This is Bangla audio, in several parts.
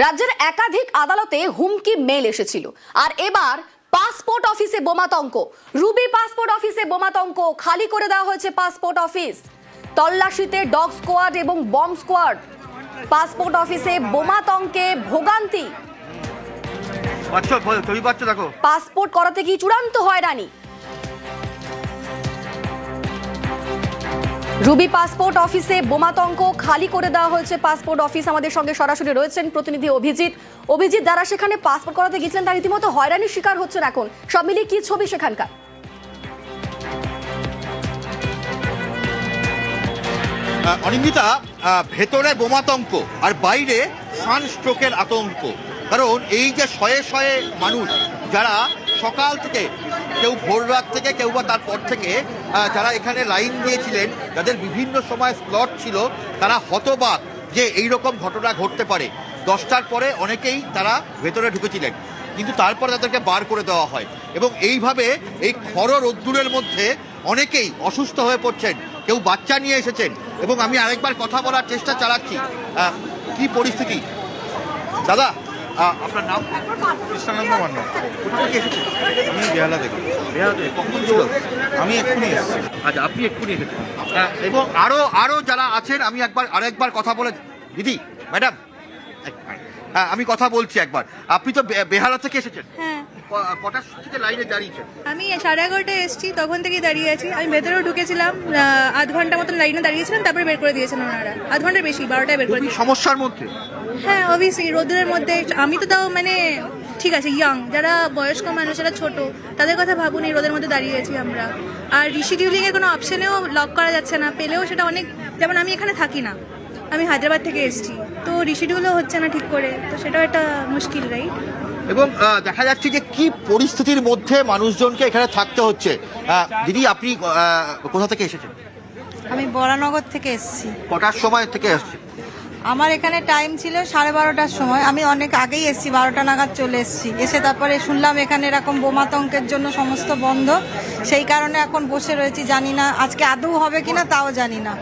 রাজ্যের একাধিক আদালতে হুমকি মেল এসেছিল আর এবার পাসপোর্ট অফিসে বোমাতঙ্ক। রুবি পাসপোর্ট অফিসে বোমাতঙ্ক, খালি করে দেওয়া হয়েছে পাসপোর্ট অফিস। তল্লাশিতে ডগ স্কোয়াড এবং বম্ব স্কোয়াড। পাসপোর্ট অফিসে বোমাতঙ্কে ভোগান্তি। পাসপোর্ট করাতে কি চূড়ান্ত হয়রানি? রুবি পাসপোর্ট অফিসে বোমাতঙ্ক, খালি করে দেওয়া হয়েছে পাসপোর্ট অফিস। আমাদের সঙ্গে সরাসরি রয়েছেন প্রতিনিধি অভিজিৎ। যারা সেখানে পাসপোর্ট করাতে গিয়েছিলেন তারা রীতিমতো হয়রানির শিকার হচ্ছেন। এখন সব মিলিয়ে কি ছবি সেখানকার? অনিন্দিতা, ভেতরে বোমাতঙ্ক আর বাইরে সানস্ট্রোকের আতঙ্ক। কারণ এই যে শয়ে শয়ে মানুষ যারা সকাল থেকে, কেউ ভোর রাত থেকে, কেউ বা তারপর থেকে যারা এখানে লাইন দিয়েছিলেন, যাদের বিভিন্ন সময় স্লট ছিল, তারা হতবাক যে এই রকম ঘটনা ঘটতে পারে। 10টার পরে অনেকেই তারা ভেতরে ঢুকেছিলেন, কিন্তু তারপরে তাদেরকে বার করে দেওয়া হয় এবং এইভাবে এই খর রোদ্দুরের মধ্যে অনেকেই অসুস্থ হয়ে পড়ছেন, কেউ বাচ্চা নিয়ে এসেছেন। এবং আমি আরেকবার কথা বলার চেষ্টা চালাচ্ছি। কি পরিস্থিতি দাদা? আপনার নাম? কৃষ্ণানন্দ মান্না। কোথা থেকে এসেছেন? আমি বেহালা থেকে। কখন ছিল? আমি এক্ষুনি এসেছি। আচ্ছা, আপনি এক্ষুনি এসেছেন। এবং আরো যারা আছেন, আমি আরেকবার কথা বলে, দিদি, ম্যাডাম, আমি কথা বলছি একবার। আপনি তো বেহালা থেকে এসেছেন? হ্যাঁ। কটার থেকে লাইনে দাঁড়িয়েছেন? আমি 11:30টায় এসেছি, তখন থেকেই দাঁড়িয়ে আছি। আমি ভেতরেও ঢুকেছিলাম, আধ ঘন্টা মতন লাইনে দাঁড়িয়েছিলাম, তারপরে বের করে দিয়েছেন ওনারা। আধ ঘন্টার বেশি, 12টায় বের করে দিয়েছেন। সমস্যার মধ্যে? হ্যাঁ, অবভিয়াসলি রোদের মধ্যে। আমি তো তাও মানে ঠিক আছে, ইয়াং যারা বয়স্ক মানুষ, যারা ছোট, তাদের কথা ভাবুন। এই রোদের মধ্যে দাঁড়িয়ে আছি আমরা। আর রিশিডিউলিং এর কোনো অপশনেও লক করা যাচ্ছে না, পেলেও সেটা অনেক, যেমন আমি এখানে থাকি না, আমি হায়দ্রাবাদ থেকে এসেছি, তো রিশিডিউলও হচ্ছে না ঠিক করে, তো সেটাও একটা মুশকিল, রাইট? এবং দেখা যাচ্ছে যে কি পরিস্থিতির মধ্যে মানুষজনকে এখানে থাকতে হচ্ছে। দিদি, আপনি কোথা থেকে এসেছেন? আমি বরানগর থেকে এসেছি। কটার সময় থেকে আসছেন? আমার এখানে টাইম ছিল 12:30টার সময়। আমি অনেক আগেই এসেছি, 12টা নাগাদ চলে এসেছি। এসে তারপরে শুনলাম এখানে এরকম বোমাতঙ্কের জন্য সমস্ত বন্ধ, সেই কারণে এখন বসে রয়েছি। জানি না আজকে আদৌ হবে কিনা, তাও জানি না।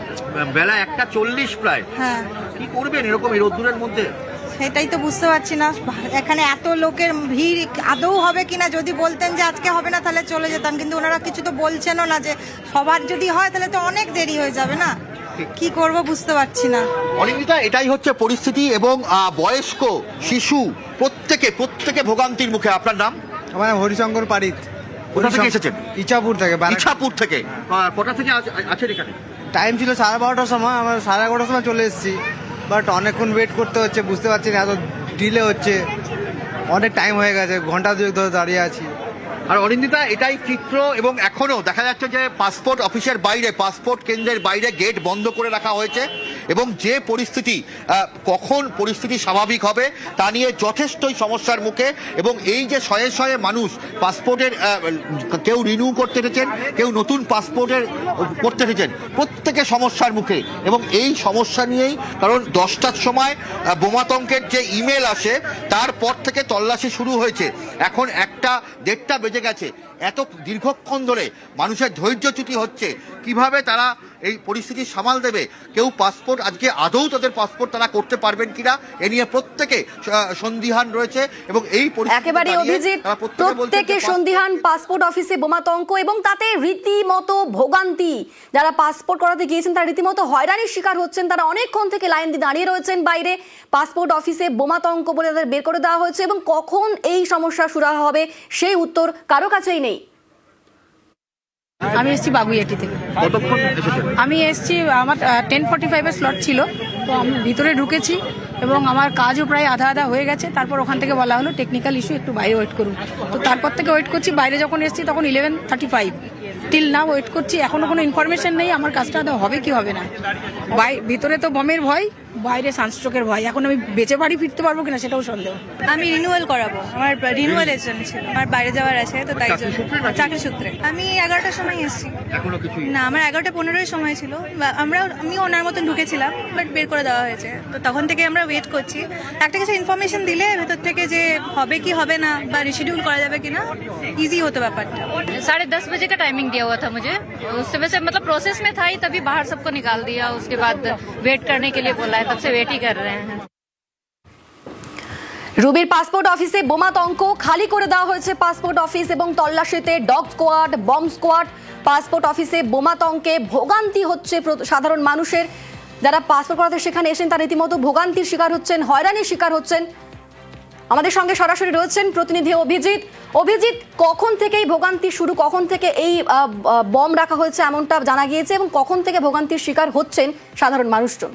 বেলা 1:40 প্রায়। হ্যাঁ, কি করবেন এরকম এই রোদ্দুরের মধ্যে? সেটাই তো বুঝতে পারছি না। এখানে এত লোকের ভিড়, আদৌ হবে কিনা। যদি বলতেন যে আজকে হবে না, তাহলে চলে যেতাম, কিন্তু ওনারা কিছু তো বলছেনও না। যে সবার যদি হয় তাহলে তো অনেক দেরি হয়ে যাবে না। কি করব বুঝতে পারছি না। অনিন্দিতা, এটাই হচ্ছে পরিস্থিতি এবং বয়স্ক, শিশু, প্রত্যেকে ভোগান্তির মুখে। আপনার নাম? আমার নাম হরিশঙ্কর পারিত। কোথা থেকে এসেছেন? ইছাপুর থেকে। ইছাপুর থেকে। কটা থেকে আছেন এখানে? টাইম ছিল 12:30টার সময়, আমরা 11:30টার সময় চলে এসেছি। বাট অনেকক্ষণ ওয়েট করতে হচ্ছে, বুঝতে পারছি না, এত ডিলে হচ্ছে, অনেক টাইম হয়ে গেছে, ঘন্টা দুয়েক ধরে দাঁড়িয়ে আছি। আর অনিন্দিতা, এটাই চিত্র এবং এখনো দেখা যাচ্ছে যে পাসপোর্ট অফিসের বাইরে, পাসপোর্ট কেন্দ্রের বাইরে গেট বন্ধ করে রাখা হয়েছে এবং যে পরিস্থিতি, কখন পরিস্থিতি স্বাভাবিক হবে তা নিয়ে যথেষ্টই সমস্যার মুখে। এবং এই যে শয়ে শয়ে মানুষ পাসপোর্টের, কেউ রিনিউ করতে এসেছেন, কেউ নতুন পাসপোর্টের করতে এসেছেন, প্রত্যেকে সমস্যার মুখে। এবং এই সমস্যা নিয়েই, কারণ 10টার সময় বোমাতঙ্কের যে ইমেল আসে তারপর থেকে তল্লাশি শুরু হয়েছে। এখন 1টা-1:30 বেজে গেছে। এত দীর্ঘক্ষণ ধরে মানুষের ধৈর্যচ্যুতি হচ্ছে। কিভাবে তারা এই পরিস্থিতি সামাল দেবে? কেউ পাসপোর্ট, আজকে আদৌ তাদের পাসপোর্ট তারা করতে পারবেন কিনা, এ নিয়ে প্রত্যেকে সন্দিহান রয়েছে। এবং এই একেবারে অভিজিৎ, প্রত্যেকে সন্দিহান। পাসপোর্ট অফিসে বোমাতঙ্ক এবং তাতে রীতিমতো ভোগান্তি। যারা পাসপোর্ট করাতে গিয়েছেন তারা রীতিমতো হয়রানির শিকার হচ্ছেন। তারা অনেকক্ষণ থেকে লাইন দিয়ে দাঁড়িয়ে রয়েছেন বাইরে। পাসপোর্ট অফিসে বোমাতঙ্ক বলে তাদের বের করে দেওয়া হয়েছে এবং কখন এই সমস্যা শুরু হবে সেই উত্তর কারো কাছেই নেই। আমি এসেছি বাগুইয়াটি থেকে। কতক্ষণ এসেছেন? আমি এসেছি, আমার 10:45-এর স্লট ছিল, তো আমি ভিতরে ঢুকেছি এবং আমার কাজও প্রায় আধা হয়ে গেছে। তারপর ওখান থেকে বলা হলো টেকনিক্যাল ইস্যু, একটু বাইরে ওয়েট করুন। তো তারপর থেকে ওয়েট করছি। বাইরে যখন এসেছি তখন 11:35, টিল না ওয়েট করছি। এখনও কোনো ইনফরমেশন নেই আমার কাজটা আদৌ হবে কি হবে না। ভিতরে তো বমের ভয়, বাইরে সানস্ট্রোকের ভয়। এখন আমি বেঁচে বাড়ি ফিরতে পারবো কিনা সেটাও সন্দেহ। আমি রিনিউয়াল করাবো, আমার রিনিউয়াল এজেন্ট ছিল, আমার বাইরে যাওয়ার আছে, তো তাই জন্য চাকরি সূত্রে। আমি 11টার সময় এসেছি। এখনো কিছু না, আমার 11:15 সময় ছিল। আমি ওনার মতন ঢুকেছিলাম, বাট বের করে দেওয়া হয়েছে। তো তখন থেকে আমরা ওয়েট করছি। একটা কিছু ইনফরমেশন দিলে ভেতর থেকে যে হবে কি হবে না, বা রিশিডিউল করা যাবে কিনা, ইজি হতো ব্যাপারটা। 10:30 बजे का टाइमिंग दिया हुआ था मुझे। उससे वैसे मतलब प्रोसेस में था ही, तभी बाहर सबको निकाल दिया। उसके बाद वेट करने के लिए बोला है, तब से वेट ही कर रहे हैं। রুবির পাসপোর্ট অফিসে বোমাতঙ্ক, খালি করে দেওয়া হয়েছে পাসপোর্ট অফিস এবং তল্লাশিতে dog squad, bomb squad. Passport অফিসে বোমাতঙ্কে ভোগান্তি হচ্ছে সাধারণ মানুষের। যারা পাসপোর্ট করাতে সেখানে এসেছেন তারা রীতিমতো ভোগান্তির শিকার হচ্ছেন, হয়রানির শিকার হচ্ছেন। আমাদের সঙ্গে সরাসরি রয়েছেন প্রতিনিধি অভিজিৎ। অভিজিৎ, কখন থেকে এই ভোগান্তি শুরু, কখন থেকে এই বম রাখা হয়েছে এমনটা জানা গিয়েছে এবং কখন থেকে ভোগান্তির শিকার হচ্ছেন সাধারণ মানুষজন?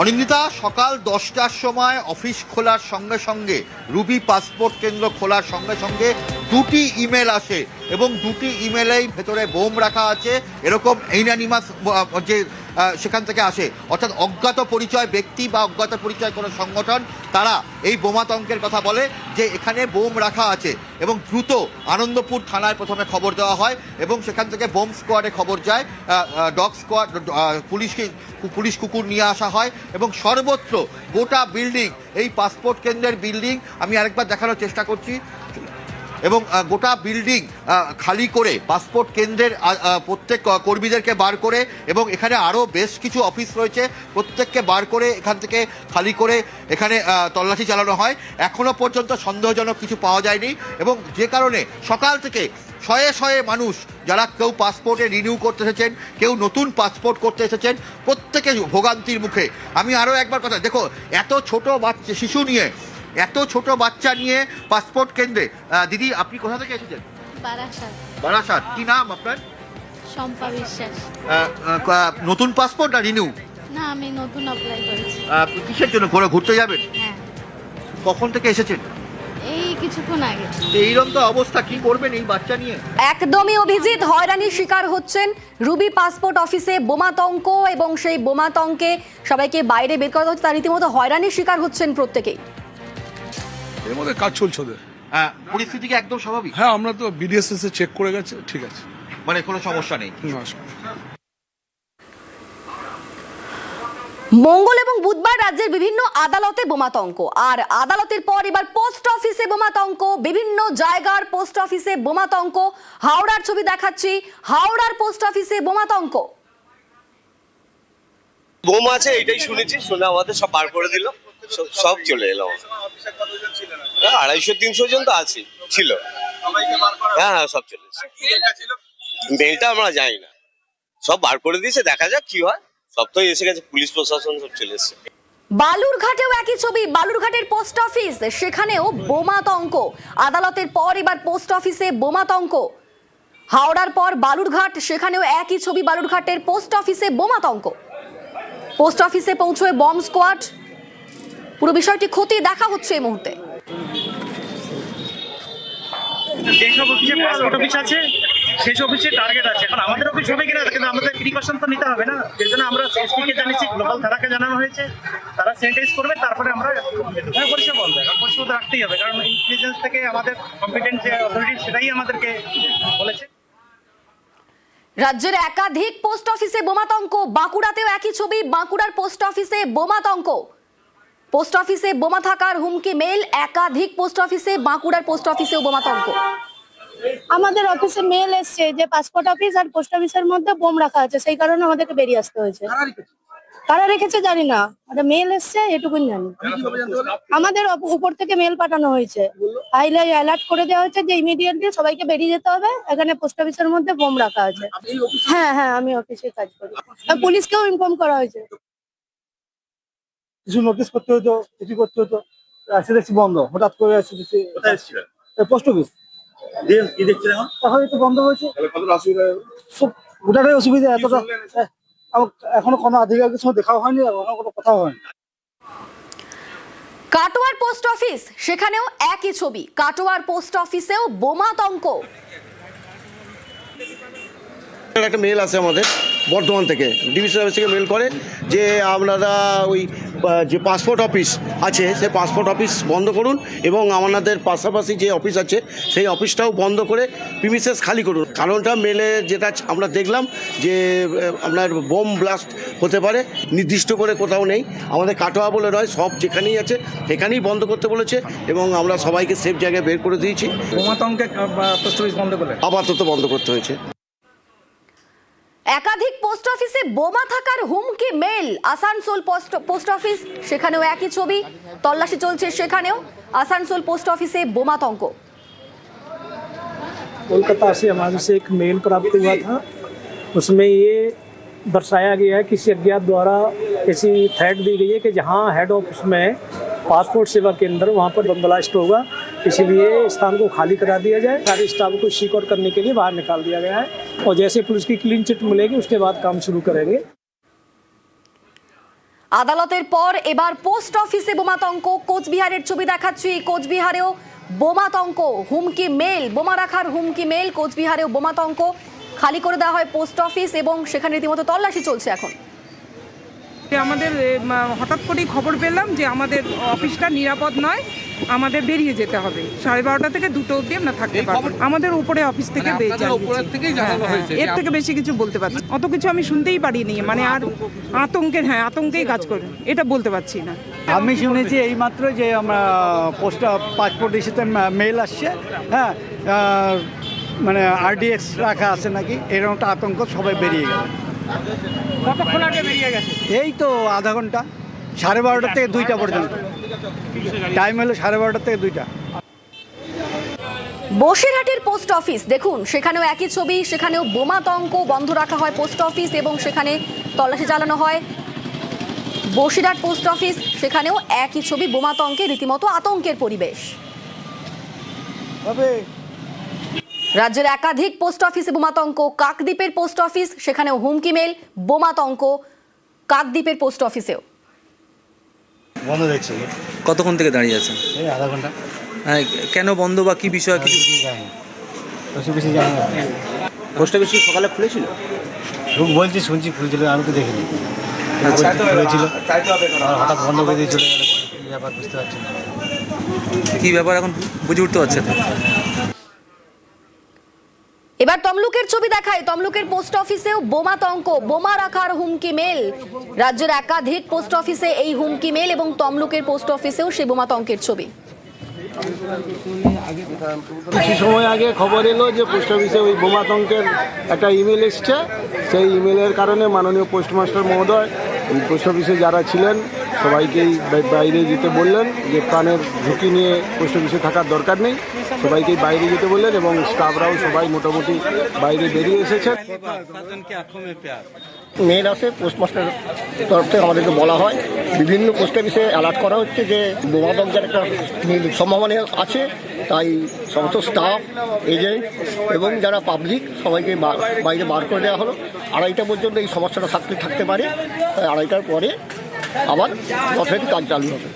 অনিন্দিতা, সকাল 10টার সময় অফিস খোলার সঙ্গে সঙ্গে, রুবি পাসপোর্ট কেন্দ্র খোলার সঙ্গে সঙ্গে দুটি ইমেল আসে এবং দুটি ইমেলেই ভেতরে বোম রাখা আছে এরকম এইনানিমাস যে সেখান থেকে আসে, অর্থাৎ অজ্ঞাত পরিচয় ব্যক্তি বা অজ্ঞাত পরিচয় কোনো সংগঠন তারা এই বোমাতঙ্কের কথা বলে যে এখানে বোম রাখা আছে এবং দ্রুত আনন্দপুর থানায় প্রথমে খবর দেওয়া হয় এবং সেখান থেকে বোম স্কোয়াডে খবর যায়, ডগ স্কোয়াড, পুলিশ কুকুর নিয়ে আসা হয় এবং সর্বত্র গোটা বিল্ডিং, এই পাসপোর্ট কেন্দ্রের বিল্ডিং আমি আরেকবার দেখানোর চেষ্টা করছি, এবং গোটা বিল্ডিং খালি করে পাসপোর্ট কেন্দ্রের প্রত্যেক কর্মীদেরকে বার করে এবং এখানে আরও বেশ কিছু অফিস রয়েছে প্রত্যেককে বার করে এখান থেকে খালি করে এখানে তল্লাশি চালানো হয়। এখনও পর্যন্ত সন্দেহজনক কিছু পাওয়া যায়নি এবং যে কারণে সকাল থেকে শয়ে শয়ে মানুষ, যারা কেউ পাসপোর্টে রিনিউ করতে এসেছেন, কেউ নতুন পাসপোর্ট করতে এসেছেন, প্রত্যেকে ভোগান্তির মুখে। আমি আরও একবার কথা, দেখো এত ছোট বাচ্চা শিশু নিয়ে, এত ছোট বাচ্চা নিয়ে পাসপোর্ট কেন্দ্রে। দিদি, আপনি কোথা থেকে এসেছেন? বারাসাত। কি নাম আপনার? শম্পা বিশ্বাস। নতুন পাসপোর্ট না রিনিউ? না, আমি নতুন অ্যাপ্লাই করেছি। কিসের জন্য? ঘুরতে যাবেন? হ্যাঁ। কখন থেকে এসেছেন? এই কিছুক্ষণ আগে। এইরকম তো অবস্থা, কি করবেন এই বাচ্চা নিয়ে? একদমই অভিজিৎ, হয়রানির শিকার হচ্ছেন রুবি পাসপোর্ট অফিসে বোমাতঙ্ক এবং সেই বোমাতঙ্কে সবাইকে বাইরে বের করা হচ্ছে, তার রীতিমতো হয়রানির শিকার হচ্ছেন প্রত্যেকেই। এর মধ্যে কাজ চলছে ওদের। পরিস্থিতি কি একদম স্বাভাবিক? হ্যাঁ, আমরা তো বিডিএসএস এ চেক করে গেছে, ঠিক আছে, মানে কোনো সমস্যা নেই। মঙ্গল এবং বুধবার রাজ্যের বিভিন্ন আদালতে বোমাতঙ্ক, আর আদালতের পর এবার পোস্ট অফিসে বোমাতঙ্ক, বিভিন্ন জায়গার পোস্ট অফিসে বোমাতঙ্ক। হাওড়ার ছবি দেখাচ্ছি, হাওড়ার পোস্ট অফিসে বোমাতঙ্ক। বোম আছে এটাই শুনেছি, শুনে আমাদের সব বার করে দিল, সব চলে এলো। 250-300 জন তো আছে ছিল। হ্যাঁ হ্যাঁ, সব চলে এসেছে। মেলটা আমরা জানি না, সব বার করে দিয়েছে, দেখা যাক কি হয়। সব তো এসে গেছে, পুলিশ প্রশাসন সব চলে এসেছে। বালুরঘাটেও একই ছবি, বালুরঘাটের পোস্ট অফিস, সেখানেও বোমাতঙ্ক। আদালতের পর এবার পোস্ট অফিসে বোমাতঙ্ক। হাওড়ার পর বালুরঘাট, সেখানেও একই ছবি, বালুরঘাটের পোস্ট অফিসে বোমাতঙ্ক। পোস্ট অফিসে পৌঁছয় বম্ব স্কোয়াড। পুরো বিষয়টি খতিয়ে দেখা হচ্ছে এই মুহূর্তে। যেসব অফিসে পাসপোর্ট অফিস আছে সেই অফিসে টার্গেট আছে। এখন আমাদের অফিস হবে কিনা, কিন্তু আমাদের প্রিকশন তো নিতে হবে না। এর জন্য আমরা এসপিকে জানিয়েছি, গ্লোবাল থানাকে জানানো হয়েছে, তারা স্যানিটাইজ করবে, তারপরে আমরা পরিষেবা বলবে। পরিষেবা তো রাখতেই হবে, কারণ ইন্টেলিজেন্স থেকে আমাদের কম্পিটেন্ট যে অথরিটি সেটাই আমাদেরকে বলেছে। রাজ্যের একাধিক পোস্ট অফিসে বোমাতঙ্ক, বাঁকুড়াতেও একই ছবি, বাঁকুড়ার পোস্ট অফিসে বোমাতঙ্ক। পোস্ট অফিসে বোমা থাকার হুমকি মেল, একাধিক পোস্ট অফিসে, বাঁকুড়ার পোস্ট অফিসেও বোমাতঙ্ক। আমাদের অফিসে মেল এসছে যে পাসপোর্ট অফিস আর পোস্ট অফিসের মধ্যে বোম রাখা আছে, সেই কারণে আমাদেরকে বেরিয়ে আসতে হয়েছে। কারা রেখেছে জানি না, একটা মেল এসছে, এটুকুন জানি। আমাদের উপর থেকে মেল পাঠানো হয়েছে, হাইলাই অ্যালার্ট করে দেওয়া হয়েছে যে ইমিডিয়েটলি সবাইকে বেরিয়ে যেতে হবে, এখানে পোস্ট অফিসের মধ্যে বোম রাখা আছে। হ্যাঁ হ্যাঁ, আমি অফিসে কাজ করি। পুলিশকেও ইনফর্ম করা হয়েছে। কিছু নোটিস করতে হতো, চিঠি করতে হতো, আসে দেখছি বন্ধ। হঠাৎ করে আসে দেখছি পোস্ট অফিস, এখন একটু বন্ধ হয়েছে। ওটারই অসুবিধা, এতটা এখনো কোনো আধিকারিকের সঙ্গে দেখাও হয়নি, এখনো কোনো কথা হয়নি। কাটোয়ার পোস্ট অফিস, সেখানেও একই ছবি, কাটোয়ার পোস্ট অফিসেও বোমাতঙ্ক। একটা মেল আছে আমাদের বর্ধমান থেকে, ডিভিশন অফিস থেকে মেল করে যে আপনারা ওই যে পাসপোর্ট অফিস আছে সেই পাসপোর্ট অফিস বন্ধ করুন এবং আমাদের পাশাপাশি যে অফিস আছে সেই অফিসটাও বন্ধ করে প্রিমিসেস খালি করুন। কারণটা মেলে যেটা আমরা দেখলাম যে আপনার বোম ব্লাস্ট হতে পারে, নির্দিষ্ট করে কোথাও নেই, আমাদের কাটোয়া বলে নয়, সব যেখানেই আছে সেখানেই বন্ধ করতে বলেছে এবং আমরা সবাইকে সেফ জায়গায় বের করে দিয়েছি। বোমাতঙ্কে পোস্ট অফিস বন্ধ করে আপাতত বন্ধ করতে হয়েছে। একাধিক পোস্ট অফিসে বোমা থাকার হুমকি মেল। আসানসোল পোস্ট অফিস, সেখানেও একই ছবি। তল্লাশি চলছে সেখানেও। আসানসোল পোস্ট অফিসে বোমাতঙ্ক। कोलकाता से हमारे से एक मेल प्राप्त हुआ था, उसमें ये दर्शाया गया है किसी अज्ञात द्वारा ऐसी थ्रेट दी गई है कि जहां हेड ऑफिस में पासपोर्ट सेवा केंद्र वहां पर बम ब्लास्ट होगा, इसलिए स्थान को खाली करा दिया जाए। सारे स्टाफ को सिक्योर करने के लिए बाहर निकाल दिया गया है और जैसे पुलिस की क्लीन चिट मिलेगी उसके बाद काम शुरू करेंगे। আদালতের পর এবার পোস্ট অফিসে বোমাতঙ্ক। কোচবিহারের ছবি দেখাচ্ছি। কোচবিহারেও বোমাতঙ্ক, হুমকি মেল, বোমা রাখার হুমকি মেল। কোচবিহারেও বোমাতঙ্ক। খালি করে দেওয়া হয় পোস্ট অফিস এবং সেখানে রীতিমতো তল্লাশি চলছে এখন। আমাদের হঠাৎ করেই খবর পেলাম যে আমাদের অফিসটা নিরাপদ নয়, আমাদের বেরিয়ে যেতে হবে। 12:30 থেকে 2টো অবধি আমরা থাকতে পারবো। আমাদের উপরে অফিস থেকে এর থেকে বেশি কিছু বলতে পারছি, অত কিছু আমি শুনতেই পারিনি। মানে আর আতঙ্কেই কাজ করে, এটা বলতে পারছি না। আমি শুনেছি এইমাত্র যে আমরা পাসপোর্ট ইস্যুতে মেল আসছে, হ্যাঁ, মানে আরডিএক্স রাখা আছে নাকি, এরকম একটা আতঙ্ক, সবাই বেরিয়ে গেল। কতক্ষণ আগে বেরিয়ে গেছে? এই তো আধা ঘন্টা, 12:30 থেকে 2টা পর্যন্ত টাইম হলো, 12:30 থেকে 2টা। বসিরহাটের পোস্ট অফিস দেখুন, সেখানেও একই ছবি। সেখানেও বোমাতঙ্ক, বন্ধ রাখা হয় পোস্ট অফিস এবং সেখানে তল্লাশি চালানো হয়। বসিরহাট পোস্ট অফিস, সেখানেও একই ছবি, বোমাতঙ্কে রীতিমতো আতঙ্কের পরিবেশ। রাজ্যের একাধিক পোস্ট অফিসে বোমাতঙ্ক। কাকদ্বীপের পোস্ট অফিস, সেখানেও হুমকি মেল, বোমাতঙ্ক কাকদ্বীপের পোস্ট অফিসেও। বন্ধ দেখছি। কতক্ষণ থেকে দাঁড়িয়ে আছেন? এই আধা ঘন্টা। কেন বন্ধ বা কি বিষয় কিছু জানি না। পোস্ট অফিস কি সকালে খুলেছিল? লোক বলছি, শুনছি খুলছিল, আমি তো দেখিনি। খুলেছিল, হঠাৎ বন্ধ করে দিয়ে চলে গেল। কি ব্যাপার বুঝতে পারছি না। কি ব্যাপার এখন বুঝে উঠতে পারছে না। এবার তমলুকের ছবি দেখায়। তমলুকের পোস্ট অফিসেও বোমাতঙ্ক, বোমা রাখার হুমকি মেল। রাজ্যের একাধিক পোস্ট অফিসে এই হুমকি মেল এবং তমলুকের পোস্ট অফিসেও সেই বোমাতঙ্কের ছবি। কিছু সময় আগে খবর এলো যে পোস্ট অফিসে ওই বোমাতঙ্কের একটা ইমেল এসছে। সেই ইমেলের কারণে মাননীয় পোস্টমাস্টার মহোদয় পোস্ট অফিসে যারা ছিলেন সবাইকেই বাইরে যেতে বললেন, যে প্রাণের ঝুঁকি নিয়ে পোস্ট অফিসে থাকার দরকার নেই, সবাইকেই বাইরে যেতে বললেন এবং স্টাফরাও সবাই মোটামুটি বাইরে বেরিয়ে এসেছেন। মেল আসে পোস্টমাস্টার তরফ থেকে, আমাদেরকে বলা হয় বিভিন্ন পোস্ট অফিসে অ্যালার্ট করা হচ্ছে যে বোমাতঙ্কের একটা সম্ভাবনা আছে, তাই সমস্ত স্টাফ, এজেন্ট এবং যারা পাবলিক সবাইকে বাইরে বার করে দেওয়া হলো। 2:30 পর্যন্ত এই সমস্যাটা থাকতে পারে, তাই 2:30টার পরে আবার যথারীতি কাজ চালু হবে।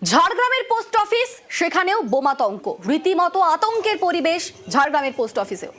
ঝাড়গ্রামের পোস্ট অফিস, সেখানেও বোমাতঙ্ক, রীতিমতো আতঙ্কের পরিবেশ ঝাড়গ্রামের পোস্ট অফিসেও।